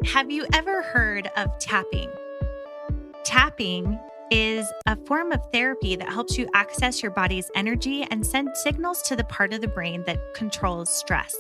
Have you ever heard of tapping? Tapping is a form of therapy that helps you access your body's energy and send signals to the part of the brain that controls stress.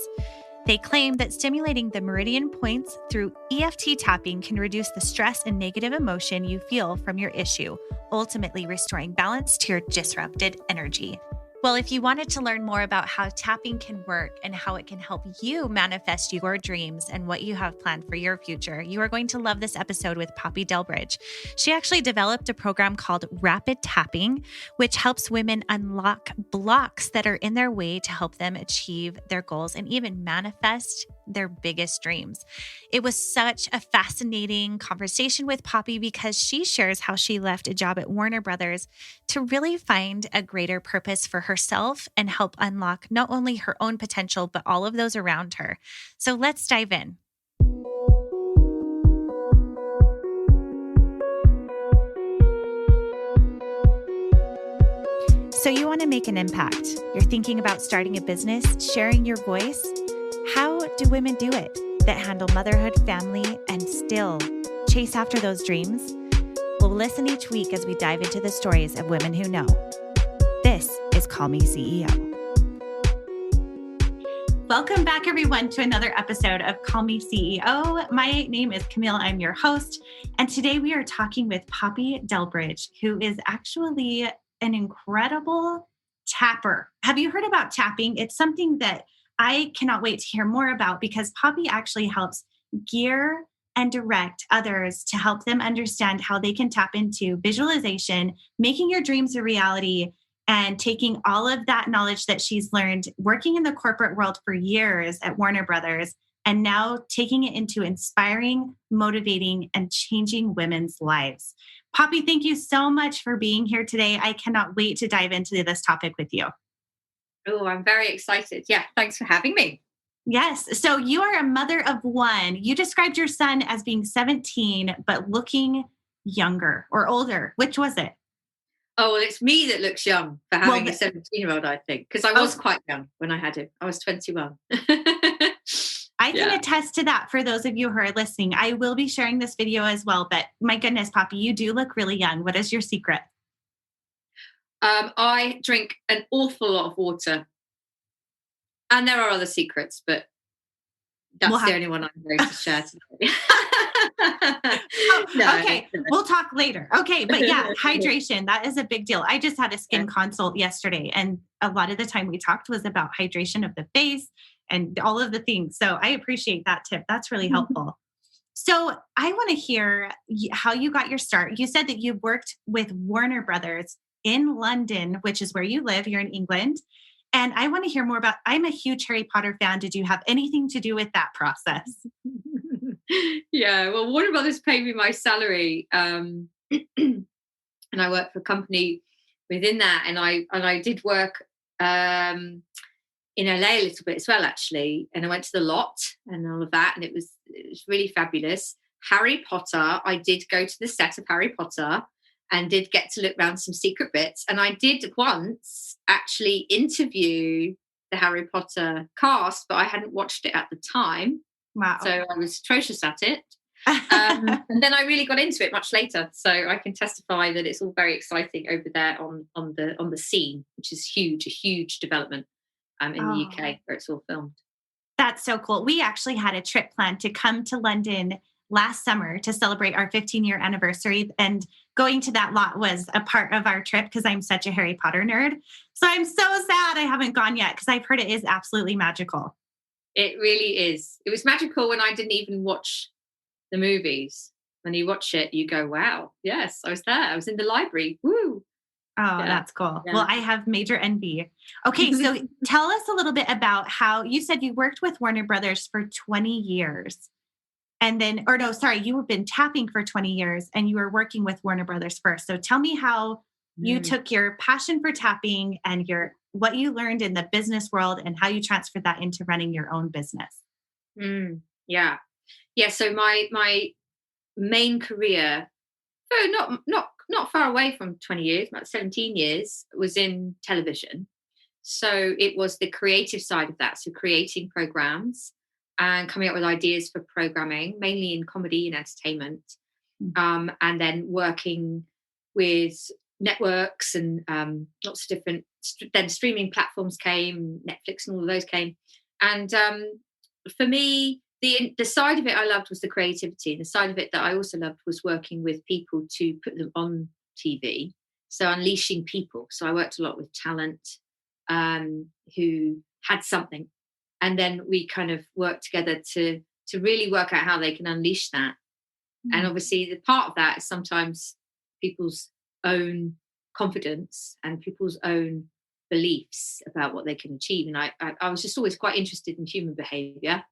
They claim that stimulating the meridian points through EFT tapping can reduce the stress and negative emotion you feel from your issue, ultimately restoring balance to your disrupted energy. Well, if you wanted to learn more about how tapping can work and how it can help you manifest your dreams and what you have planned for your future, you are going to love this episode with Poppy Delbridge. She actually developed a program called Rapid Tapping, which helps women unlock blocks that are in their way to help them achieve their goals and even manifest their biggest dreams. It was such a fascinating conversation with Poppy because she shares how she left a job at Warner Brothers to really find a greater purpose for herself and help unlock not only her own potential, but all of those around her. So let's dive in. So you want to make an impact. You're thinking about starting a business, sharing your voice. How do women do it that handle motherhood, family, and still chase after those dreams? We'll listen each week as we dive into the stories of women who know. This is Call Me CEO. Welcome back, everyone, to another episode of Call Me CEO. My name is Camille. I'm your host. And today we are talking with Poppy Delbridge, who is actually an incredible tapper. Have you heard about tapping? It's something that I cannot wait to hear more about because Poppy actually helps gear and direct others to help them understand how they can tap into visualization, making your dreams a reality, and taking all of that knowledge that she's learned working in the corporate world for years at Warner Brothers, and now taking it into inspiring, motivating, and changing women's lives. Poppy, thank you so much for being here today. I cannot wait to dive into this topic with you. Oh, I'm very excited. Yeah, thanks for having me. Yes. So you are a mother of one. You described your son as being 17, but looking younger or older. Which was it? Oh, well, it's me that looks young for having a 17-year-old, I think, because I was quite young when I had him. I was 21. I can attest to that for those of you who are listening. I will be sharing this video as well, but my goodness, Poppy, you do look really young. What is your secret? I drink an awful lot of water. And there are other secrets, but that's the only one I'm going to share today. Okay, we'll talk later. Okay, but yeah, hydration, that is a big deal. I just had a skin consult yesterday, and a lot of the time we talked was about hydration of the face and all of the things. So I appreciate that tip. That's really helpful. So I want to hear how you got your start. You said that you worked with Warner Brothers in London, which is where you live. You're in England. And I want to hear more about, I'm a huge Harry Potter fan. Did you have anything to do with that process? Yeah, well, Warner Brothers paid me my salary. And I worked for a company within that. And I did work in LA a little bit as well, actually. And I went to the lot and all of that. And it was really fabulous. Harry Potter, I did go to the set of Harry Potter and did get to look around some secret bits. And I did once actually interview the Harry Potter cast, but I hadn't watched it at the time. Wow. So I was atrocious at it. And then I really got into it much later. So I can testify that it's all very exciting over there on the scene, which is huge, a huge development in the UK where it's all filmed. That's so cool. We actually had a trip planned to come to London last summer to celebrate our 15-year anniversary. And going to that lot was a part of our trip because I'm such a Harry Potter nerd. So I'm so sad I haven't gone yet because I've heard it is absolutely magical. It really is. It was magical when I didn't even watch the movies. When you watch it, you go, wow, yes, I was there. I was in the library. Woo. Oh, that's cool. Yeah. Well, I have major envy. Okay, so tell us a little bit about how you said you worked with Warner Brothers for 20 years. And then, you've been tapping for 20 years and you were working with Warner Brothers first. So tell me how you took your passion for tapping and what you learned in the business world and how you transferred that into running your own business. Yeah. So my main career, not far away from 20 years, about 17 years, was in television. So it was the creative side of that. So creating programs and coming up with ideas for programming, mainly in comedy and entertainment, and then working with networks and lots of different. Then streaming platforms came, Netflix, and all of those came. And for me, the side of it I loved was the creativity. The side of it that I also loved was working with people to put them on TV. So unleashing people. So I worked a lot with talent who had something, and then we kind of worked together to really work out how they can unleash that. And obviously the part of that is sometimes people's own confidence and people's own beliefs about what they can achieve. And I was just always quite interested in human behavior.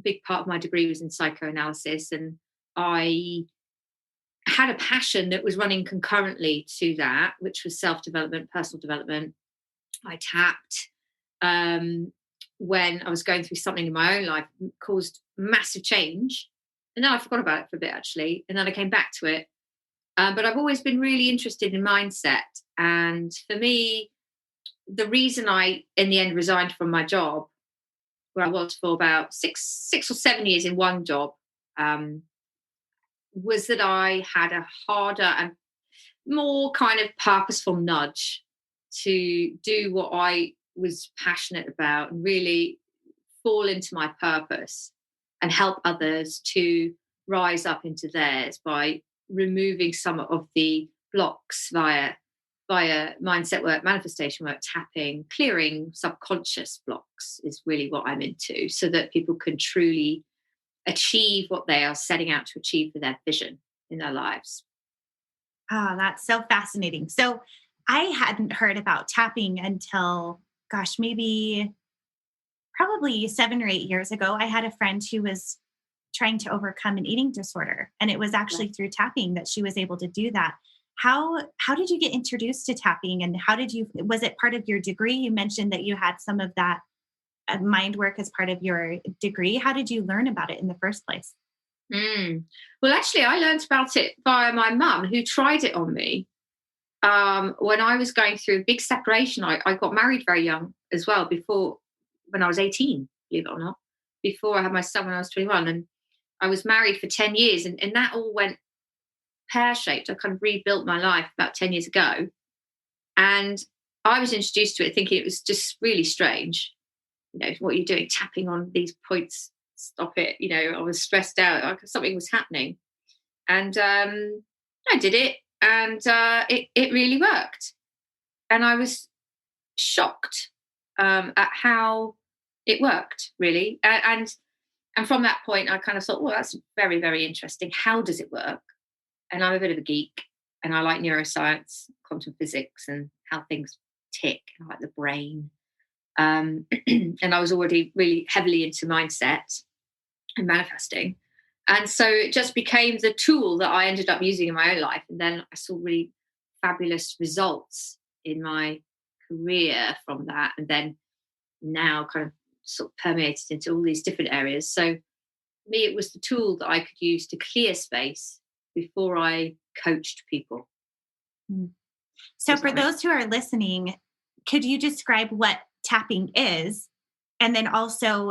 Big part of my degree was in psychoanalysis, and I had a passion that was running concurrently to that, which was self-development, personal development. I tapped when I was going through something in my own life, caused massive change. And then I forgot about it for a bit, actually. And then I came back to it. But I've always been really interested in mindset. And for me, the reason I, in the end, resigned from my job, where I was for about six or 7 years in one job, was that I had a harder and more kind of purposeful nudge to do what I was passionate about and really fall into my purpose and help others to rise up into theirs by removing some of the blocks via mindset work, manifestation work, tapping, clearing subconscious blocks is really what I'm into, so that people can truly achieve what they are setting out to achieve for their vision in their lives. Oh, that's so fascinating. So I hadn't heard about tapping until, gosh, maybe probably 7 or 8 years ago. I had a friend who was trying to overcome an eating disorder, and it was actually through tapping that she was able to do that. How did you get introduced to tapping, and was it part of your degree? You mentioned that you had some of that mind work as part of your degree. How did you learn about it in the first place? Well, actually, I learned about it via my mum, who tried it on me when I was going through a big separation. I got married very young as well, when I was 18, believe it or not, before I had my son when I was 21. And I was married for 10 years, and that all went pear-shaped. I kind of rebuilt my life about 10 years ago. And I was introduced to it thinking it was just really strange. What are you doing? Tapping on these points. Stop it. I was stressed out. Something was happening. And I did it, and it really worked. And I was shocked at how it worked, really. And from that point, I kind of thought, well, that's very, very interesting. How does it work? And I'm a bit of a geek, and I like neuroscience, quantum physics, and how things tick. I like the brain. And I was already really heavily into mindset and manifesting. And so it just became the tool that I ended up using in my own life. And then I saw really fabulous results in my career from that. And then now kind of sort of permeated into all these different areas. So for me, it was the tool that I could use to clear space before I coached people. So for those who are listening, could you describe what tapping is? And then also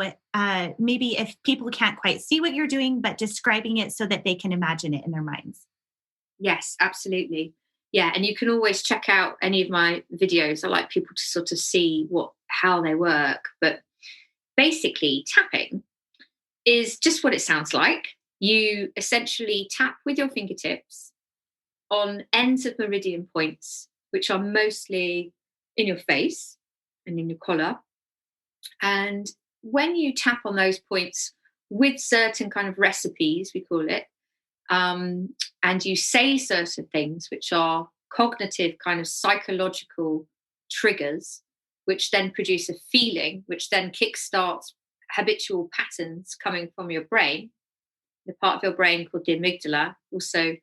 maybe if people can't quite see what you're doing, but describing it so that they can imagine it in their minds. Yes, absolutely. Yeah. And you can always check out any of my videos. I like people to sort of see how they work. But basically, tapping is just what it sounds like. You essentially tap with your fingertips on ends of meridian points, which are mostly in your face and in your collar. And when you tap on those points with certain kind of recipes, we call it, and you say certain things, which are cognitive kind of psychological triggers, which then produce a feeling, which then kickstarts habitual patterns coming from your brain, the part of your brain called the amygdala, also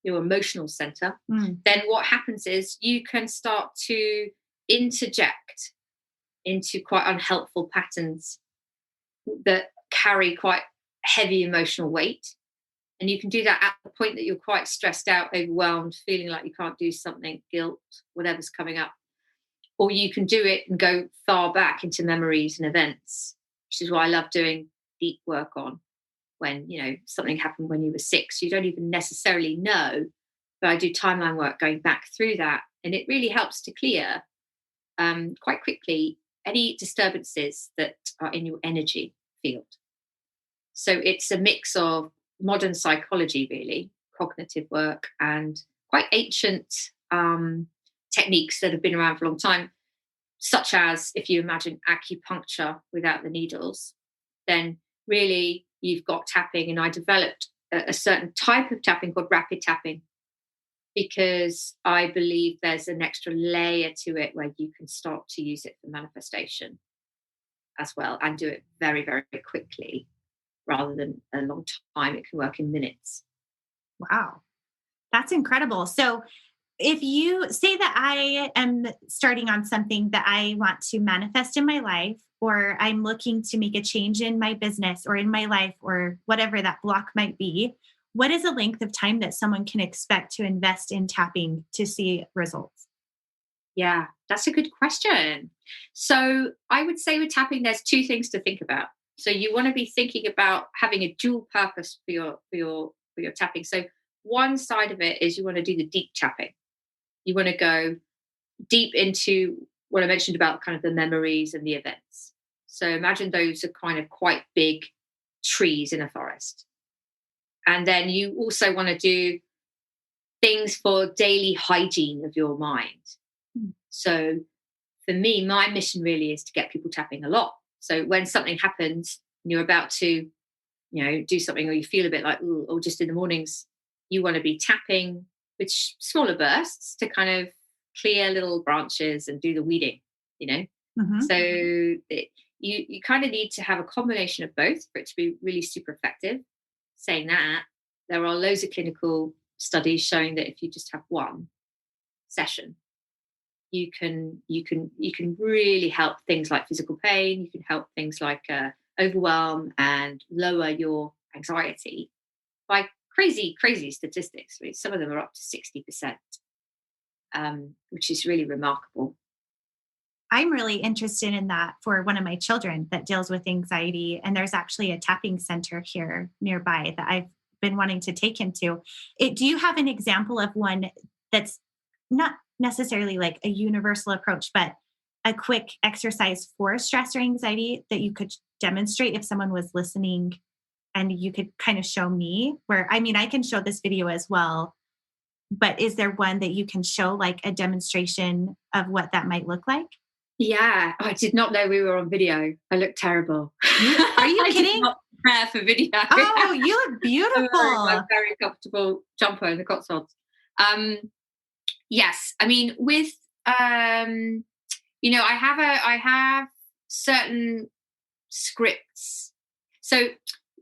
your emotional center, then what happens is you can start to interject into quite unhelpful patterns that carry quite heavy emotional weight. And you can do that at the point that you're quite stressed out, overwhelmed, feeling like you can't do something, guilt, whatever's coming up. Or you can do it and go far back into memories and events. which is what I love doing deep work on. When, something happened when you were 6, you don't even necessarily know, but I do timeline work going back through that. And it really helps to clear quite quickly any disturbances that are in your energy field. So it's a mix of modern psychology, really, cognitive work, and quite ancient techniques that have been around for a long time, such as, if you imagine acupuncture without the needles, then really you've got tapping. And I developed a certain type of tapping called rapid tapping, because I believe there's an extra layer to it where you can start to use it for manifestation as well, and do it very, very quickly rather than a long time. It can work in minutes. Wow. That's incredible. So if you say that I am starting on something that I want to manifest in my life, or I'm looking to make a change in my business or in my life, or whatever that block might be, what is a length of time that someone can expect to invest in tapping to see results? Yeah, that's a good question. So I would say with tapping, there's 2 things to think about. So you want to be thinking about having a dual purpose for your tapping. So one side of it is you want to do the deep tapping. You want to go deep into what I mentioned about kind of the memories and the events. So imagine those are kind of quite big trees in a forest. And then you also want to do things for daily hygiene of your mind. So for me, my mission really is to get people tapping a lot. So when something happens and you're about to, do something, or you feel a bit like, ooh, or just in the mornings, you want to be tapping with smaller bursts to kind of clear little branches and do the weeding, Mm-hmm. So you kind of need to have a combination of both for it to be really super effective. Saying that, there are loads of clinical studies showing that if you just have one session, you can really help things like physical pain. You can help things like overwhelm and lower your anxiety by crazy statistics. I mean, some of them are up to 60%, which is really remarkable. I'm really interested in that for one of my children that deals with anxiety. And there's actually a tapping center here nearby that I've been wanting to take him to. Do you have an example of one that's not necessarily like a universal approach, but a quick exercise for stress or anxiety that you could demonstrate if someone was listening, and you could kind of show me I can show this video as well, but is there one that you can show, like a demonstration of what that might look like? Yeah, I did not know we were on video. I look terrible. Are you I kidding? did not prepare for video. Oh, you look beautiful. I'm very comfortable jumper in the Cotswolds. Yes, I mean with I have certain scripts. So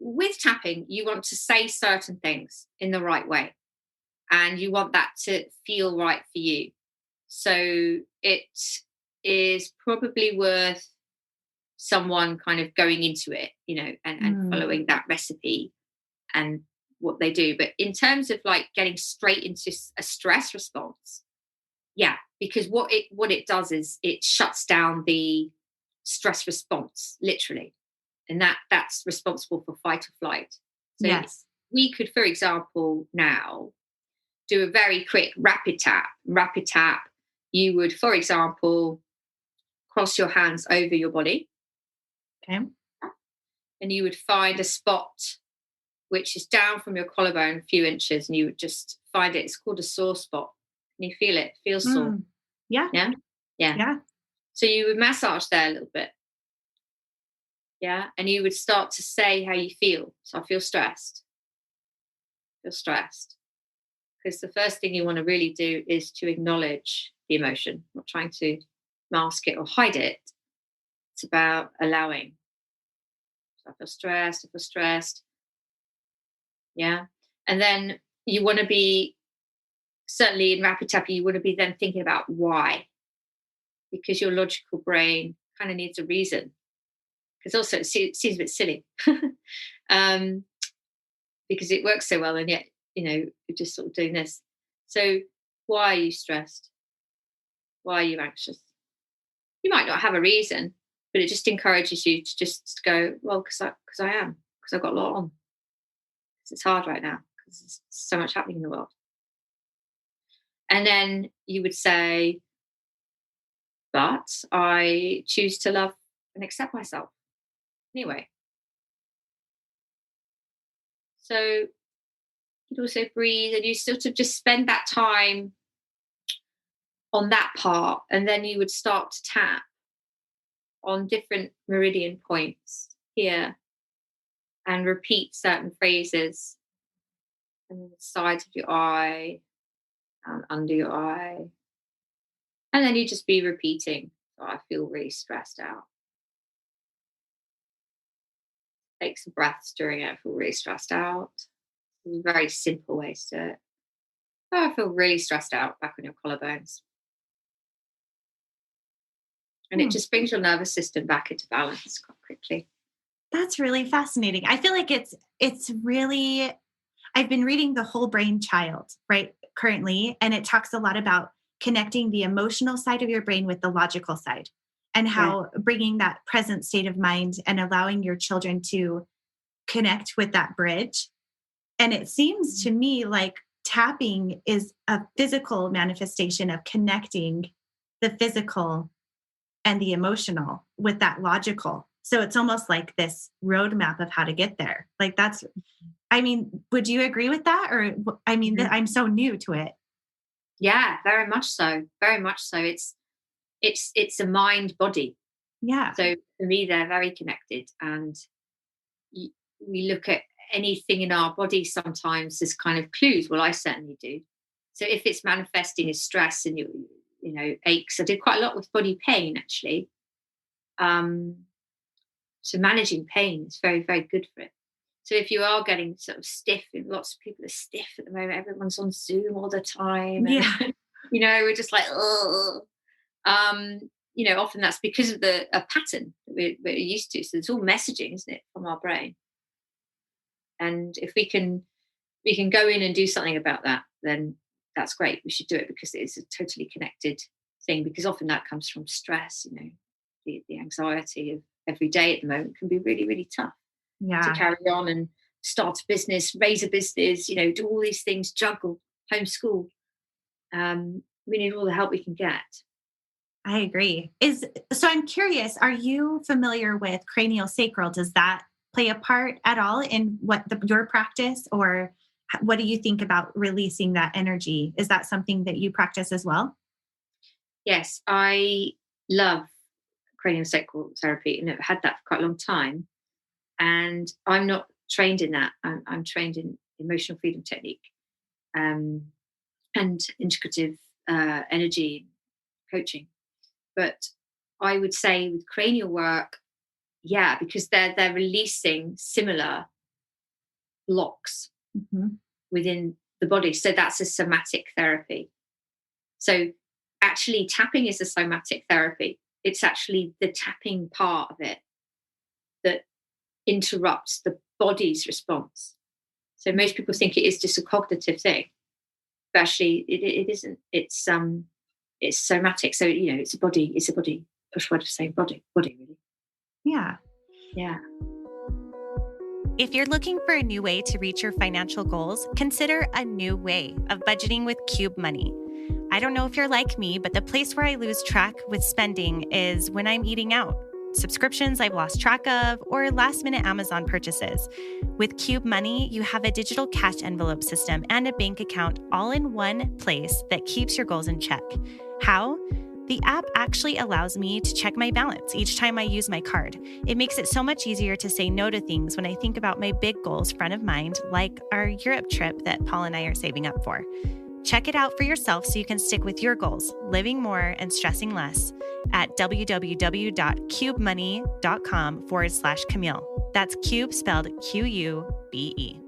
with tapping, you want to say certain things in the right way, and you want that to feel right for you. So it is probably worth someone kind of going into it, and following that recipe and what they do. But in terms of like getting straight into a stress response, yeah, because what it does is it shuts down the stress response, literally. And that's responsible for fight or flight. So yes, we could, for example, now do a very quick rapid tap. You would, for example, cross your hands over your body. okay. And you would find a spot which is down from your collarbone a few inches, and you would just find it. It's called a sore spot. Can you feel it? It feels sore. Yeah. Yeah. So you would massage there a little bit. Yeah. And you would start to say how you feel. So I feel stressed. Because the first thing you want to really do is to acknowledge the emotion, not trying to mask it or hide it. It's about allowing. So I feel stressed. Yeah. And then you want to be, certainly in rapid tapping, you want to be then thinking about why. Because your logical brain kind of needs a reason. Because also it seems a bit silly. Because it works so well, and yet, you're just sort of doing this. So why are you stressed? Why are you anxious? You might not have a reason, but it just encourages you to just go, well, because I've got a lot on. It's hard right now because there's so much happening in the world. And then you would say, but I choose to love and accept myself anyway. So you'd also breathe, and you sort of just spend that time on that part, and then you would start to tap on different meridian points here and repeat certain phrases on the sides of your eye and under your eye. And then you just be repeating, oh, I feel really stressed out. Take some breaths during it. I feel really stressed out. It's a very simple way to do it. Oh, I feel really stressed out back on your collarbones. And it just brings your nervous system back into balance quite quickly. That's really fascinating. I feel like it's really, I've been reading The Whole Brain Child, right, currently, and it talks a lot about connecting the emotional side of your brain with the logical side, and how bringing that present state of mind and allowing your children to connect with that bridge. And it seems to me like tapping is a physical manifestation of connecting the physical and the emotional with that logical. So it's almost like this roadmap of how to get there. Like that's, I mean, would you agree with that? Or, I mean, I'm so new to it. Yeah, very much so. Very much so. It's a mind body. Yeah. So for me, they're very connected, and we look at anything in our body sometimes as kind of clues. Well, I certainly do. So if it's manifesting as stress and you know, aches, I did quite a lot with body pain actually. So managing pain is very, very good for it. So if you are getting sort of stiff, and lots of people are stiff at the moment, everyone's on Zoom all the time. And, you know, we're just like, oh, you know, often that's because of a pattern that we're used to. So it's all messaging, isn't it, from our brain? And if we can go in and do something about that, then that's great. We should do it because it is a totally connected thing, because often that comes from stress, you know, the anxiety of every day at the moment can be really, really tough to carry on and start a business, raise a business, you know, do all these things, juggle, homeschool. We need all the help we can get. I agree. So I'm curious, are you familiar with cranial sacral? Does that play a part at all in what your practice, or what do you think about releasing that energy? Is that something that you practice as well? Yes, I love cranial sacral therapy, and I've had that for quite a long time. And I'm not trained in that. I'm trained in emotional freedom technique and integrative energy coaching. But I would say with cranial work, yeah, because they're releasing similar blocks within the body. So that's a somatic therapy. So actually tapping is a somatic therapy. It's actually the tapping part of it that interrupts the body's response. So most people think it is just a cognitive thing, but actually it isn't. It's somatic. So, you know, it's a body. Push word of saying body really. Yeah. If you're looking for a new way to reach your financial goals, consider a new way of budgeting with Cube Money. I don't know if you're like me, but the place where I lose track with spending is when I'm eating out, subscriptions I've lost track of, or last-minute Amazon purchases. With Cube Money, you have a digital cash envelope system and a bank account all in one place that keeps your goals in check. How? The app actually allows me to check my balance each time I use my card. It makes it so much easier to say no to things when I think about my big goals front of mind, like our Europe trip that Paul and I are saving up for. Check it out for yourself so you can stick with your goals, living more and stressing less at www.cubemoney.com/Camille. That's Cube spelled Qube.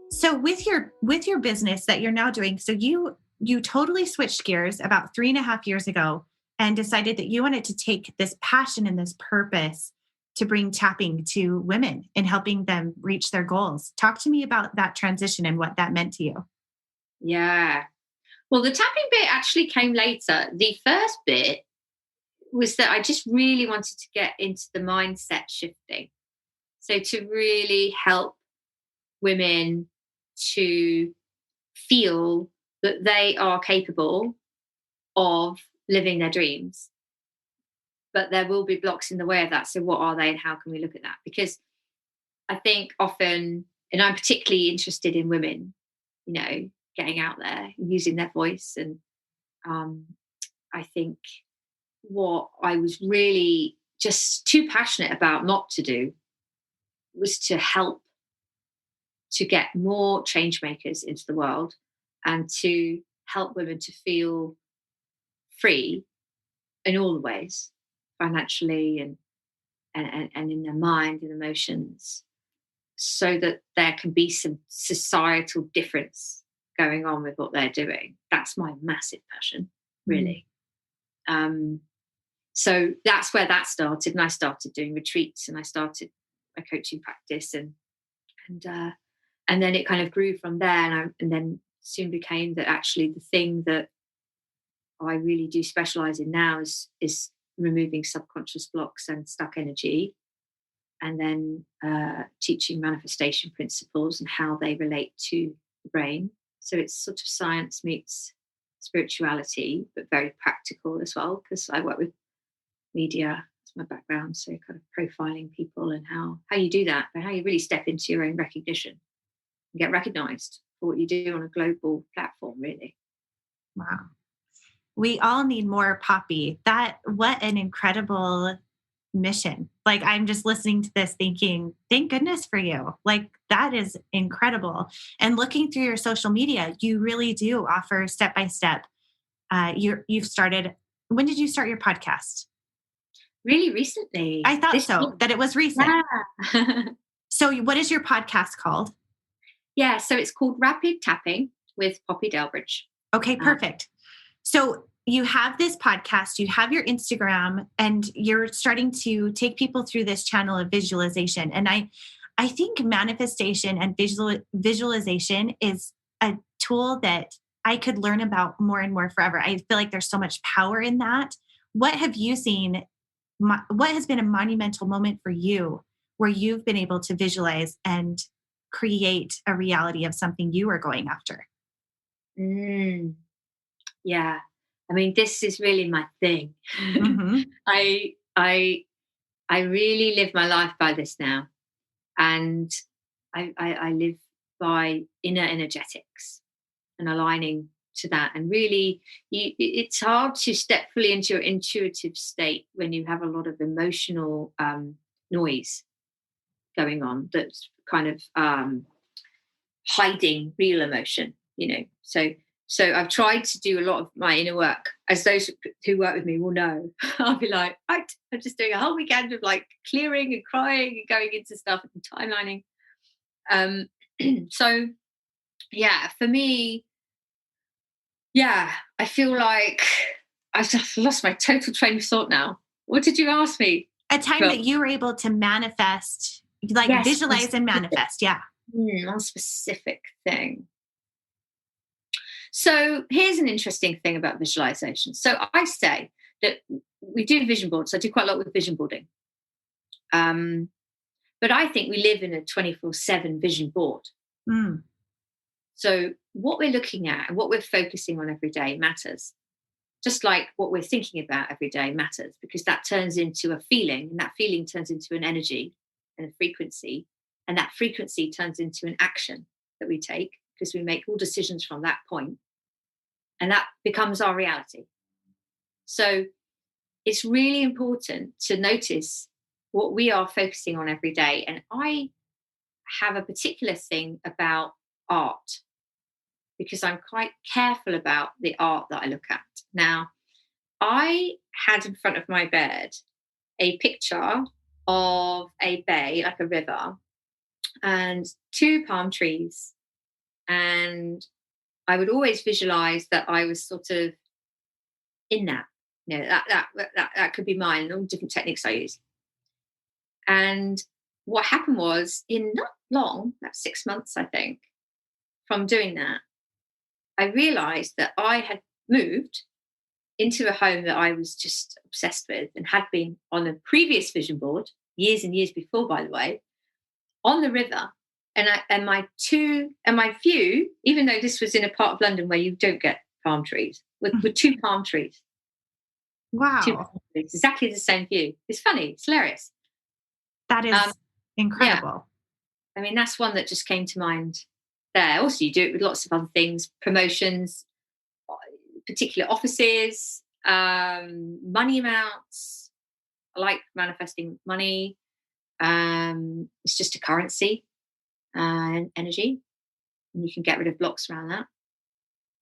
So with your business that you're now doing, so you totally switched gears about 3.5 years ago and decided that you wanted to take this passion and this purpose to bring tapping to women and helping them reach their goals. Talk to me about that transition and what that meant to you. Yeah. Well, the tapping bit actually came later. The first bit was that I just really wanted to get into the mindset shifting. So to really help women to feel that they are capable of living their dreams, but there will be blocks in the way of that. So what are they, and how can we look at that? Because I think often, and I'm particularly interested in women, getting out there, using their voice. And I think what I was really just too passionate about not to do was to help to get more change makers into the world, and to help women to feel free in all the ways, financially and in their mind and emotions, so that there can be some societal difference going on with what they're doing. That's my massive passion, really. So that's where that started. And I started doing retreats, and I started my coaching practice, and then it kind of grew from there. And then soon became that actually the thing that I really do specialize in now is removing subconscious blocks and stuck energy, and then teaching manifestation principles and how they relate to the brain. So it's sort of science meets spirituality, but very practical as well, because I work with media. It's my background. So kind of profiling people and how you do that, and how you really step into your own recognition and get recognized for what you do on a global platform, really. Wow. We all need more Poppy. What an incredible mission. Like, I'm just listening to this thinking, thank goodness for you. Like, that is incredible. And looking through your social media, you really do offer step-by-step. You've started, when did you start your podcast? Really recently. I thought so, that it was recent. Yeah. So what is your podcast called? Yeah, so it's called Rapid Tapping with Poppy Delbridge. Okay, perfect. So you have this podcast, you have your Instagram, and you're starting to take people through this channel of visualization. And I think manifestation and visualization is a tool that I could learn about more and more forever. I feel like there's so much power in that. What have you seen? What has been a monumental moment for you where you've been able to visualize and create a reality of something you are going after? Yeah. I mean, this is really my thing. Mm-hmm. I really live my life by this now. And I live by inner energetics and aligning to that. And really, it's hard to step fully into your intuitive state when you have a lot of emotional noise going on that's kind of hiding real emotion, So I've tried to do a lot of my inner work, as those who work with me will know. I'll be like, right, I'm just doing a whole weekend of like clearing and crying and going into stuff and timelining. So yeah, for me, I feel like I've just lost my total train of thought now. What did you ask me? A time that you were able to manifest, like visualize and manifest. Yeah. One specific thing. So here's an interesting thing about visualization. So I say that we do vision boards. I do quite a lot with vision boarding. But I think we live in a 24/7 vision board. So what we're looking at and what we're focusing on every day matters. Just like what we're thinking about every day matters, because that turns into a feeling, and that feeling turns into an energy and a frequency. And that frequency turns into an action that we take, because we make all decisions from that point, and that becomes our reality. So it's really important to notice what we are focusing on every day. And I have a particular thing about art, because I'm quite careful about the art that I look at. Now, I had in front of my bed a picture of a bay, like a river, and 2 palm trees. And I would always visualize that I was sort of in that, that could be mine, all different techniques I use. And what happened was, in not long, about 6 months, I think, from doing that, I realized that I had moved into a home that I was just obsessed with and had been on a previous vision board years and years before, by the way, on the river. And my view, even though this was in a part of London where you don't get palm trees, with two palm trees. Wow. Two palm trees, exactly the same view. It's funny. It's hilarious. That is incredible. Yeah. I mean, that's one that just came to mind there. Also, you do it with lots of other things, promotions, particular offices, money amounts. I like manifesting money. It's just a currency and energy, and you can get rid of blocks around that.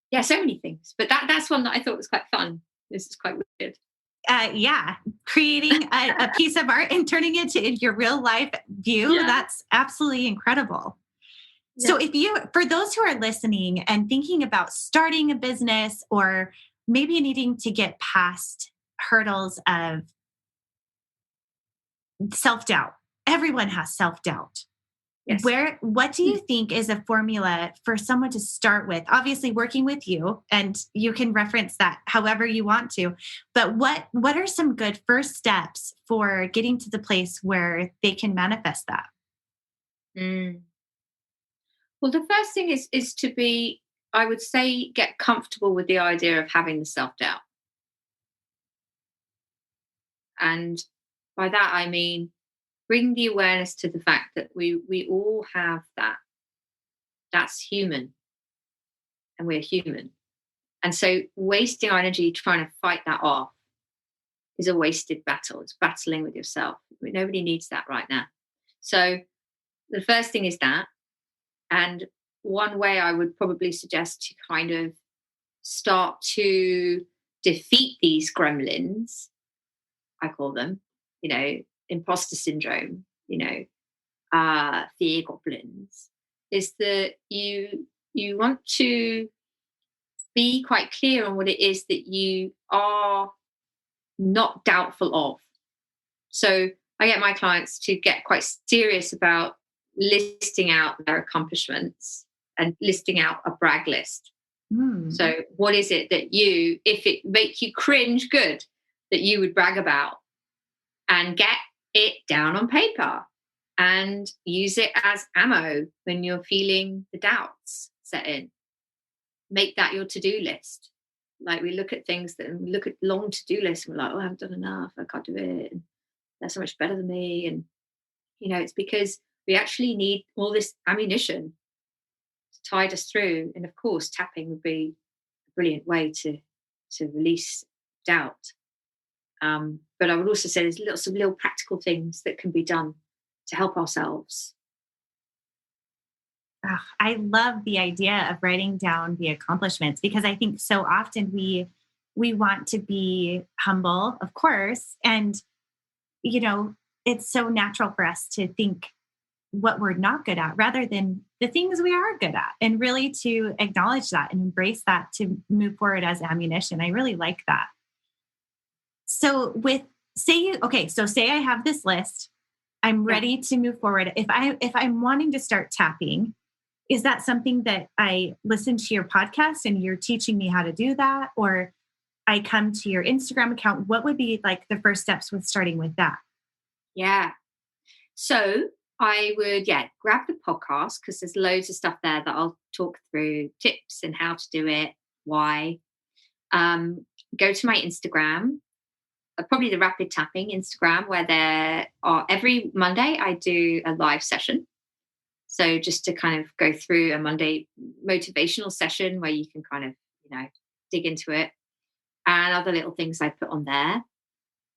Yeah, so many things. But that's one that I thought was quite fun. This is quite weird. Creating a piece of art and turning it into your real life view. Yeah. That's absolutely incredible. Yeah. So for those who are listening and thinking about starting a business or maybe needing to get past hurdles of self-doubt, everyone has self-doubt. Yes. What do you think is a formula for someone to start with? Obviously working with you, and you can reference that however you want to, but what are some good first steps for getting to the place where they can manifest that? Well, the first thing is to be, I would say, get comfortable with the idea of having the self-doubt. And by that, I mean, bring the awareness to the fact that we all have that. That's human. And we're human. And so wasting our energy trying to fight that off is a wasted battle. It's battling with yourself. Nobody needs that right now. So the first thing is that. And one way I would probably suggest to kind of start to defeat these gremlins, I call them, imposter syndrome, fear goblins, is that you want to be quite clear on what it is that you are not doubtful of. So I get my clients to get quite serious about listing out their accomplishments and listing out a brag list. So what is it that if it makes you cringe good, that you would brag about, and get it down on paper and use it as ammo when you're feeling the doubts set in. Make that your to-do list. Like, we look at things we look at long to-do lists and we're like, I haven't done enough, I can't do it, and they're so much better than me. And it's because we actually need all this ammunition to tide us through. And of course, tapping would be a brilliant way to release doubt. But I would also say there's lots of little practical things that can be done to help ourselves. Oh, I love the idea of writing down the accomplishments, because I think so often we want to be humble, of course. And, it's so natural for us to think what we're not good at rather than the things we are good at, and really to acknowledge that and embrace that to move forward as ammunition. I really like that. So say I have this list, I'm ready to move forward. If I'm wanting to start tapping, is that something that I listen to your podcast and you're teaching me how to do that? Or I come to your Instagram account? What would be like the first steps with starting with that? Yeah. So I would, grab the podcast, because there's loads of stuff there that I'll talk through, tips and how to do it, why. Go to my Instagram, probably the Rapid Tapping Instagram, where there are every Monday I do a live session. So just to kind of go through a Monday motivational session where you can kind of, dig into it, and other little things I put on there,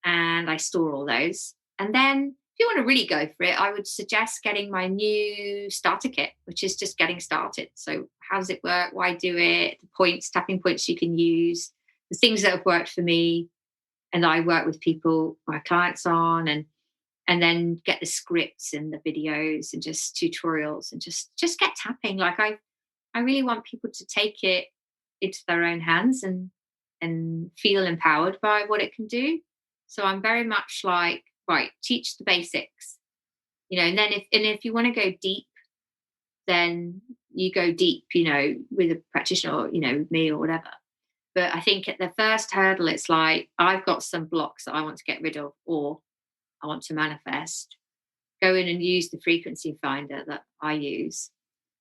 and I store all those. And then if you want to really go for it, I would suggest getting my new starter kit, which is just getting started. So how does it work? Why do it? The tapping points you can use, the things that have worked for me, and I work with people, my clients on, and then get the scripts and the videos and just tutorials, and just get tapping. Like, I really want people to take it into their own hands and feel empowered by what it can do. So I'm very much like, right, teach the basics, and then if you want to go deep, then you go deep, with a practitioner, or, with me or whatever. But I think at the first hurdle, it's like, I've got some blocks that I want to get rid of, or I want to manifest. Go in and use the frequency finder that I use,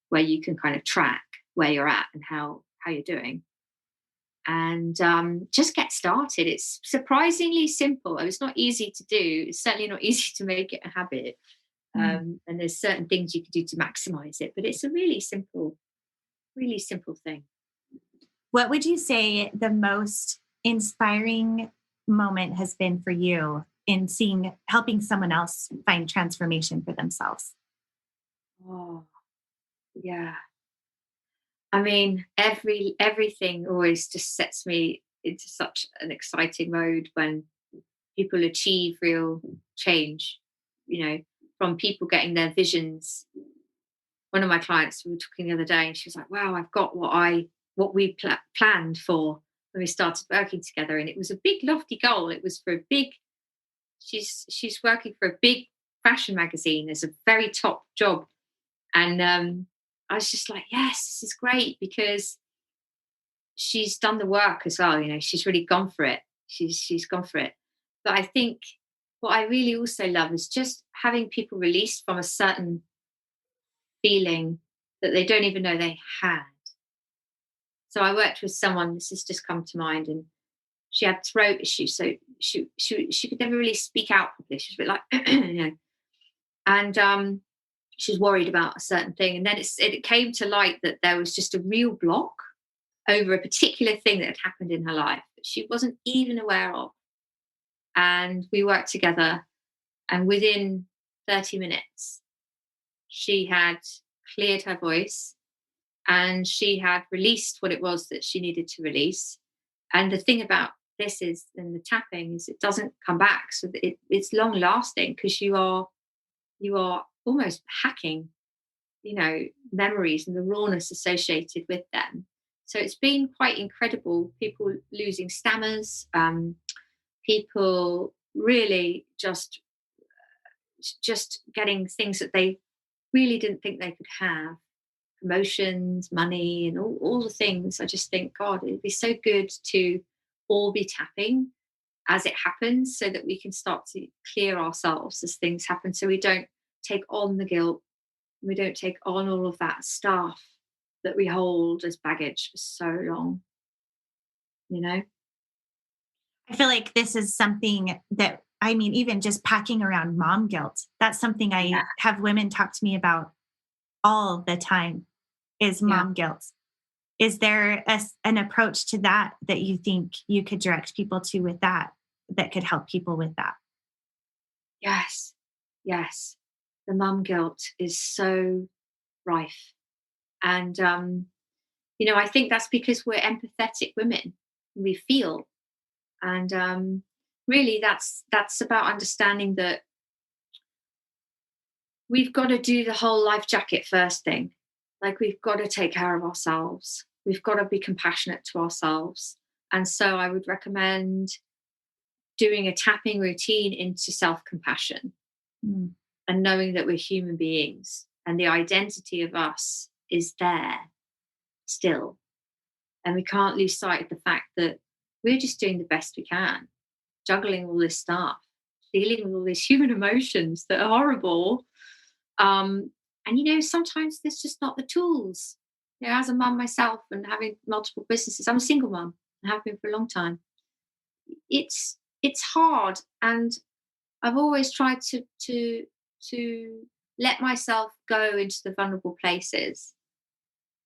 where you can kind of track where you're at and how you're doing. And just get started. It's surprisingly simple. It's not easy to do. It's certainly not easy to make it a habit. And there's certain things you can do to maximize it, but it's a really simple thing. What would you say the most inspiring moment has been for you in helping someone else find transformation for themselves? Oh, yeah. I mean, everything always just sets me into such an exciting mode when people achieve real change, from people getting their visions. One of my clients, we were talking the other day, and she was like, wow, I've got what we planned for when we started working together. And it was a big, lofty goal. It was for she's working for a big fashion magazine as a very top job. And I was just like, yes, this is great, because she's done the work as well. She's really gone for it. She's gone for it. But I think what I really also love is just having people released from a certain feeling that they don't even know they had. So I worked with someone, this has just come to mind, and she had throat issues. So she could never really speak out properly. She was a bit like, and she was worried about a certain thing. And then it came to light that there was just a real block over a particular thing that had happened in her life that she wasn't even aware of. And we worked together, and within 30 minutes, she had cleared her voice and she had released what it was that she needed to release. And the thing about this is, and the tapping is, it doesn't come back. So it's long lasting, because you are almost hacking, memories and the rawness associated with them. So it's been quite incredible. People losing stammers, people really just getting things that they really didn't think they could have, promotions, money, and all the things. I just think, God, it'd be so good to all be tapping as it happens, so that we can start to clear ourselves as things happen, so we don't take on the guilt, we don't take on all of that stuff that we hold as baggage for so long. I feel like this is something that, even just packing around mom guilt, that's something I have women talk to me about all the time, is mom guilt. Is there an approach to that you think you could direct people to with that could help people with that? Yes. The mum guilt is so rife. And, I think that's because we're empathetic women. We feel. And really that's about understanding that we've got to do the whole life jacket first thing. Like, we've got to take care of ourselves. We've got to be compassionate to ourselves. And so I would recommend doing a tapping routine into self-compassion, and knowing that we're human beings and the identity of us is there still. And we can't lose sight of the fact that we're just doing the best we can, juggling all this stuff, dealing with all these human emotions that are horrible. And, sometimes there's just not the tools. As a mum myself and having multiple businesses, I'm a single mum and have been for a long time. It's hard. And I've always tried to let myself go into the vulnerable places,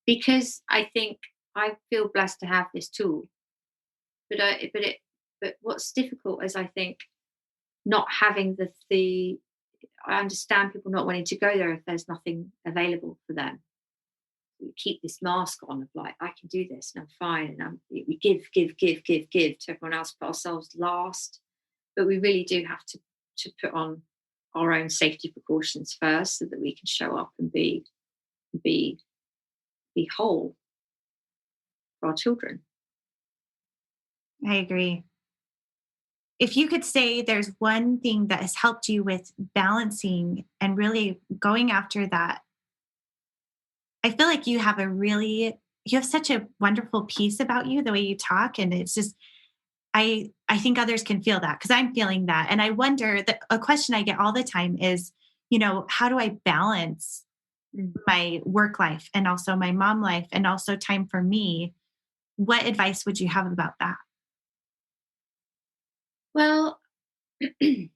because I think I feel blessed to have this tool. But what's difficult is, I think, not having I understand people not wanting to go there if there's nothing available for them. We keep this mask on of like, I can do this and I'm fine, and we give to everyone else, put ourselves last. But we really do have to put on our own safety precautions first, so that we can show up and be whole for our children. I agree. If you could say there's one thing that has helped you with balancing and really going after that, I feel like you have a really you have such a wonderful piece about you, the way you talk. And it's just, I think others can feel that because I'm feeling that. And I wonder that a question I get all the time is, how do I balance my work life and also my mom life and also time for me? What advice would you have about that? Well, I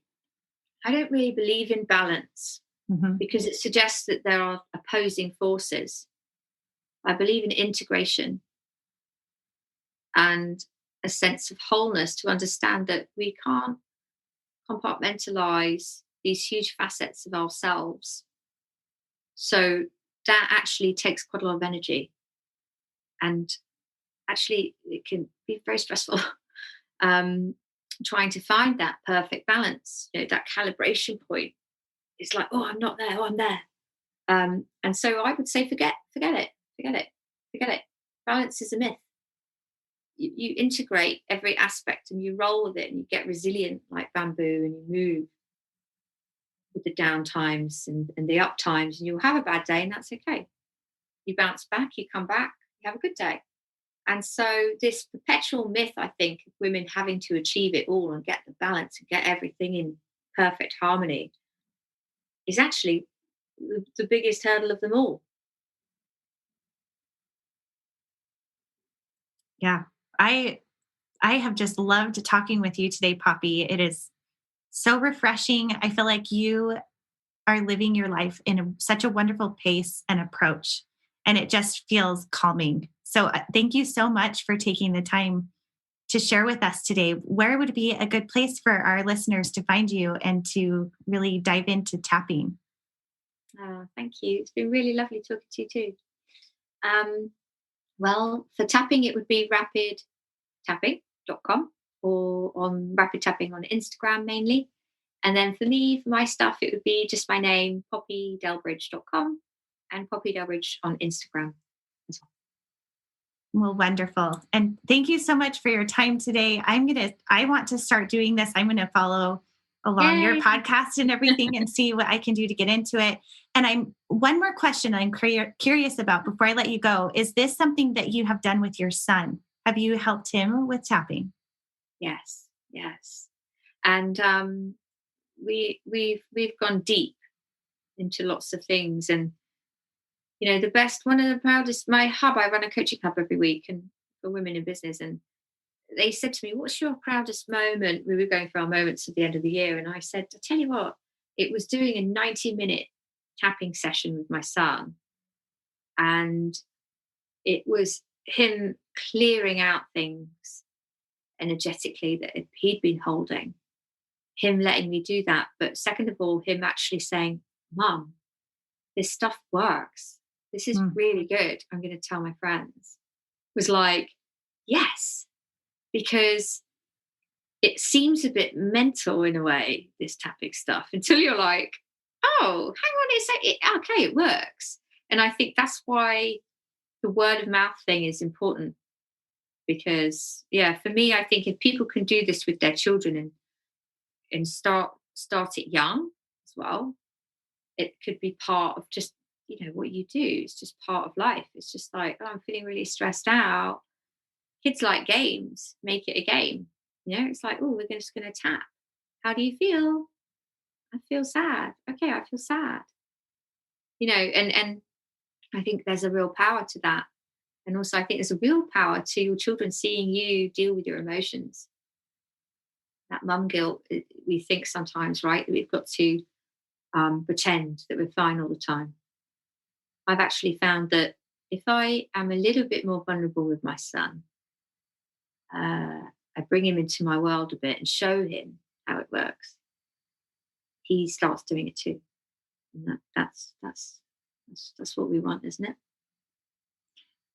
don't really believe in balance Hmm. because it suggests that there are opposing forces. I believe in integration and a sense of wholeness to understand that we can't compartmentalize these huge facets of ourselves. So that actually takes quite a lot of energy, and actually it can be very stressful. um, Trying to find that perfect balance, that calibration point. It's like, oh, I'm not there. Oh, I'm there. And so I would say, forget it, forget it, forget it. Balance is a myth. You integrate every aspect and you roll with it and you get resilient like bamboo and you move with the down times and the up times, and you'll have a bad day and that's okay. You bounce back, you come back, you have a good day. And so this perpetual myth, I think, of women having to achieve it all and get the balance and get everything in perfect harmony is actually the biggest hurdle of them all. Yeah. I I have just loved talking with you today, Poppy. It is so refreshing. I feel like you are living your life in such a wonderful pace and approach, and it just feels calming. So, thank you so much for taking the time to share with us today. Where would be a good place for our listeners to find you and to really dive into tapping? Thank you. It's been really lovely talking to you too. Um, well, for tapping, it would be rapidtapping.com or on rapid tapping on Instagram mainly. And then for me, for my stuff, it would be just my name, poppydelbridge.com and Poppy Delbridge on Instagram as well. Well, wonderful. And thank you so much for your time today. I want to start doing this. I'm going to follow along your Yay! podcast and everything and see what I can do to get into it. And one more question I'm curious about before I let you go. Is this something that you have done with your son? Have you helped him with tapping? Yes, yes. And we've gone deep into lots of things. And the best, one of the proudest, my hub, I run a coaching hub every week and for women in business. And they said to me, what's your proudest moment? We were going for our moments at the end of the year. And I said, I tell you what, it was doing a 90-minute tapping session with my son. And it was him clearing out things energetically that he'd been holding, him letting me do that. But second of all, him actually saying, Mum, this stuff works. This is Mm. really good. I'm going to tell my friends. Was like, yes, because it seems a bit mental in a way, this tapping stuff, until you're like, oh, hang on a second. Okay, it works. And I think that's why the word of mouth thing is important. Because, yeah, for me, I think if people can do this with their children and start it young as well, it could be part of just, what you do. It's just part of life. It's just like, oh, I'm feeling really stressed out. Kids like games, make it a game. It's like, oh, we're just going to tap. How do you feel? I feel sad. Okay, I feel sad. And I think there's a real power to that. And also, I think there's a real power to your children seeing you deal with your emotions. That mum guilt, we think sometimes, right, that we've got to pretend that we're fine all the time. I've actually found that if I am a little bit more vulnerable with my son, I bring him into my world a bit and show him how it works. He starts doing it too. And that's what we want, isn't it?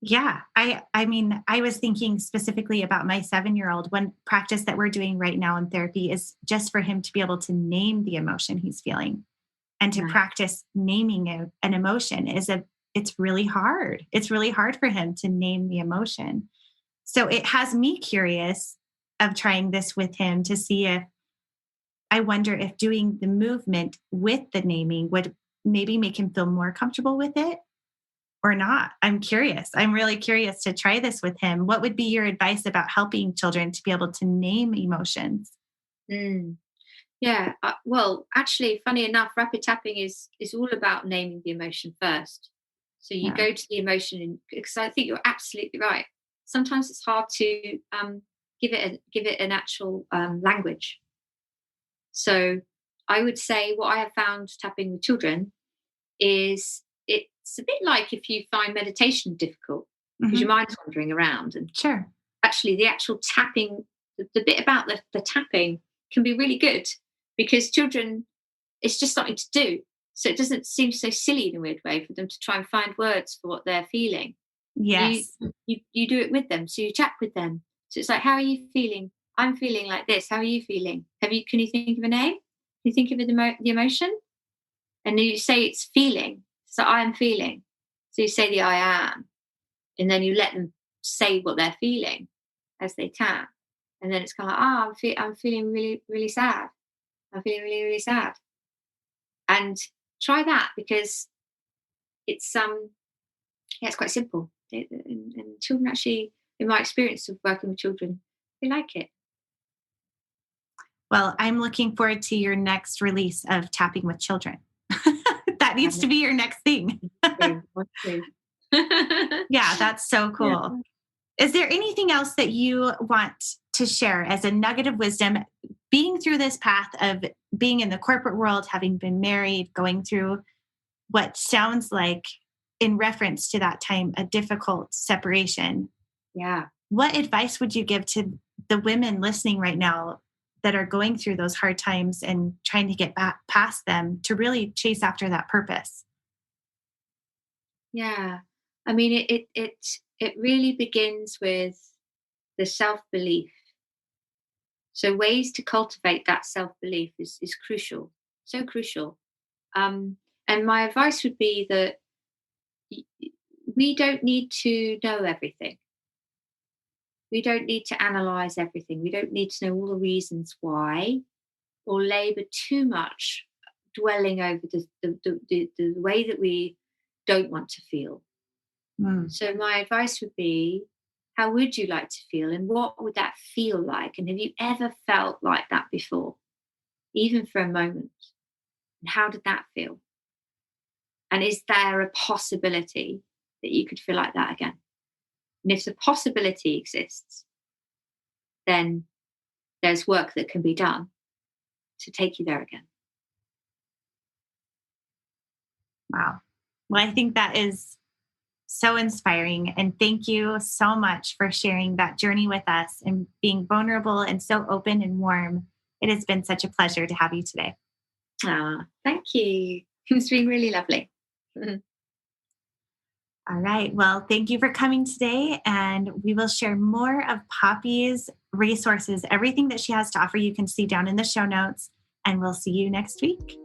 Yeah. I mean, I was thinking specifically about my 7-year-old. One practice that we're doing right now in therapy is just for him to be able to name the emotion he's feeling and to Right. practice naming an emotion it's really hard. It's really hard for him to name the emotion. So it has me curious of trying this with him to see if I wonder if doing the movement with the naming would maybe make him feel more comfortable with it or not? I'm curious. I'm really curious to try this with him. What would be your advice about helping children to be able to name emotions? Mm. Yeah. Well, actually, funny enough, rapid tapping is all about naming the emotion first. So you Yeah. go to the emotion, because I think you're absolutely right. Sometimes it's hard to give it an actual language. So I would say what I have found tapping with children is it's a bit like if you find meditation difficult because your Hmm. mind's wandering around, and Sure. actually the actual tapping, the bit about the tapping can be really good, because children, it's just something to do. So it doesn't seem so silly in a weird way for them to try and find words for what they're feeling. You Yes. you do it with them. So you chat with them. So it's like, how are you feeling? I'm feeling like this. How are you feeling? Can you think of a name? Can you think of the emotion? And then you say it's feeling. So I am feeling. So you say the I am. And then you let them say what they're feeling as they tap. And then it's kind of like, I'm feeling really, really sad. I'm feeling really, really sad. And try that, because it's yeah, it's quite simple. And children actually, in my experience of working with children, they like it. Well, I'm looking forward to your next release of Tapping with Children. That needs to be your next thing. Want to. Yeah, that's so Yeah. cool. Is there anything else that you want to share as a nugget of wisdom, being through this path of being in the corporate world, having been married, going through what sounds like, in reference to that time, a difficult separation? Yeah. What advice would you give to the women listening right now that are going through those hard times and trying to get back past them to really chase after that purpose? Yeah. I mean, it really begins with the self belief. So ways to cultivate that self belief is crucial, so crucial. And my advice would be that y- y- we don't need to know everything. We don't need to analyze everything. We don't need to know all the reasons why, or labor too much dwelling over the way that we don't want to feel. Mm. So my advice would be, how would you like to feel, and what would that feel like? And have you ever felt like that before, even for a moment? And how did that feel? And is there a possibility that you could feel like that again? And if the possibility exists, then there's work that can be done to take you there again. Wow. Well, I think that is so inspiring. And thank you so much for sharing that journey with us and being vulnerable and so open and warm. It has been such a pleasure to have you today. Thank you. It's been really lovely. All right. Well, thank you for coming today. And we will share more of Poppy's resources. Everything that she has to offer, you can see down in the show notes. And we'll see you next week.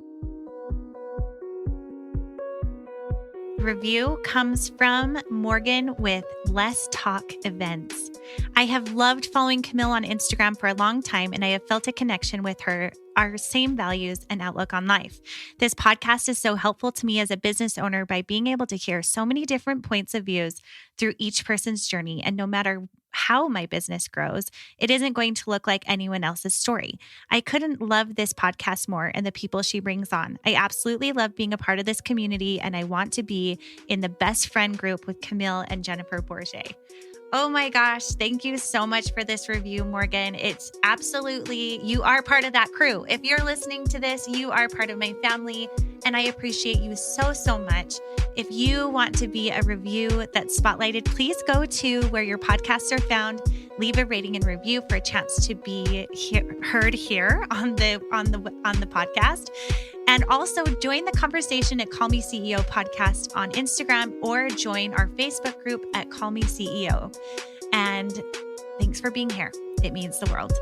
Review comes from Morgan with Less Talk Events. I have loved following Camille on Instagram for a long time, and I have felt a connection with her, our same values and outlook on life. This podcast is so helpful to me as a business owner by being able to hear so many different points of views through each person's journey. And no matter how my business grows, it isn't going to look like anyone else's story. I couldn't love this podcast more and the people she brings on. I absolutely love being a part of this community, and I want to be in the best friend group with Camille and Jennifer Bourget. Oh my gosh, thank you so much for this review, Morgan. It's absolutely, you are part of that crew. If you're listening to this, you are part of my family, and I appreciate you so, so much. If you want to be a review that's spotlighted, please go to where your podcasts are found, leave a rating and review for a chance to be heard here on the podcast. And also join the conversation at Call Me CEO Podcast on Instagram, or join our Facebook group at Call Me CEO. And thanks for being here. It means the world.